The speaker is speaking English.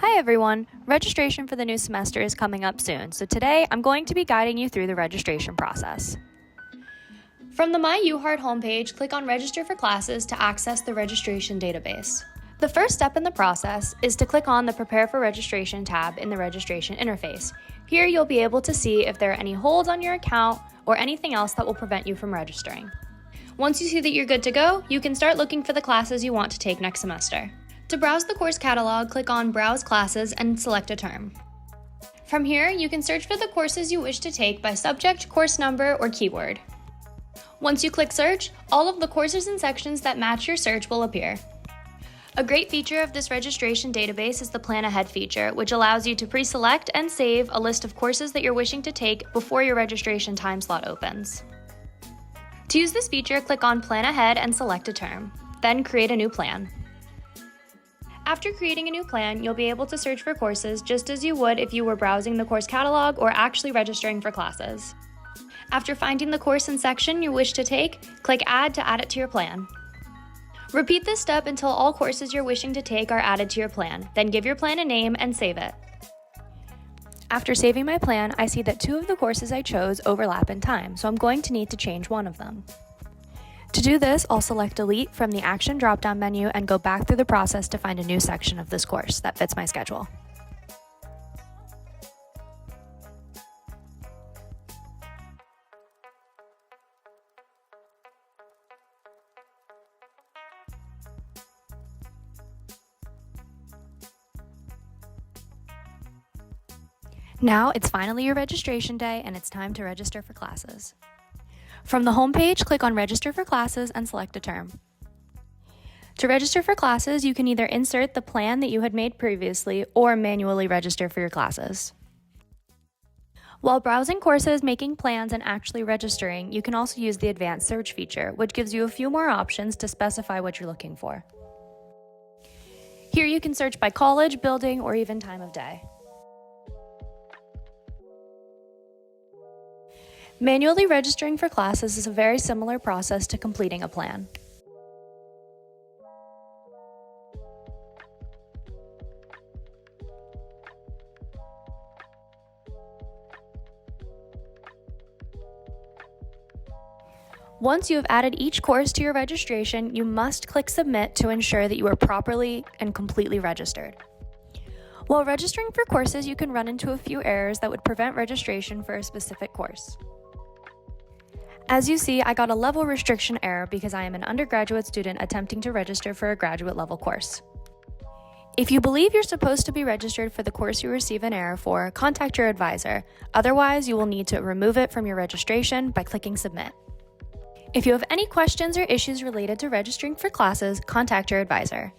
Hi everyone! Registration for the new semester is coming up soon, so today I'm going to be guiding you through the registration process. From the My UHart homepage, click on Register for Classes to access the registration database. The first step in the process is to click on the Prepare for Registration tab in the registration interface. Here you'll be able to see if there are any holds on your account or anything else that will prevent you from registering. Once you see that you're good to go, you can start looking for the classes you want to take next semester. To browse the course catalog, click on Browse Classes and select a term. From here, you can search for the courses you wish to take by subject, course number, or keyword. Once you click Search, all of the courses and sections that match your search will appear. A great feature of this registration database is the Plan Ahead feature, which allows you to pre-select and save a list of courses that you're wishing to take before your registration time slot opens. To use this feature, click on Plan Ahead and select a term. Then create a new plan. After creating a new plan, you'll be able to search for courses just as you would if you were browsing the course catalog or actually registering for classes. After finding the course and section you wish to take, click Add to add it to your plan. Repeat this step until all courses you're wishing to take are added to your plan, then give your plan a name and save it. After saving my plan, I see that 2 of the courses I chose overlap in time, so I'm going to need to change one of them. To do this, I'll select Delete from the Action drop-down menu and go back through the process to find a new section of this course that fits my schedule. Now it's finally your registration day and it's time to register for classes. From the home page, click on Register for Classes and select a term. To register for classes, you can either insert the plan that you had made previously or manually register for your classes. While browsing courses, making plans, and actually registering, you can also use the Advanced Search feature, which gives you a few more options to specify what you're looking for. Here you can search by college, building, or even time of day. Manually registering for classes is a very similar process to completing a plan. Once you have added each course to your registration, you must click Submit to ensure that you are properly and completely registered. While registering for courses, you can run into a few errors that would prevent registration for a specific course. As you see, I got a level restriction error because I am an undergraduate student attempting to register for a graduate level course. If you believe you're supposed to be registered for the course you receive an error for, contact your advisor. Otherwise, you will need to remove it from your registration by clicking Submit. If you have any questions or issues related to registering for classes, contact your advisor.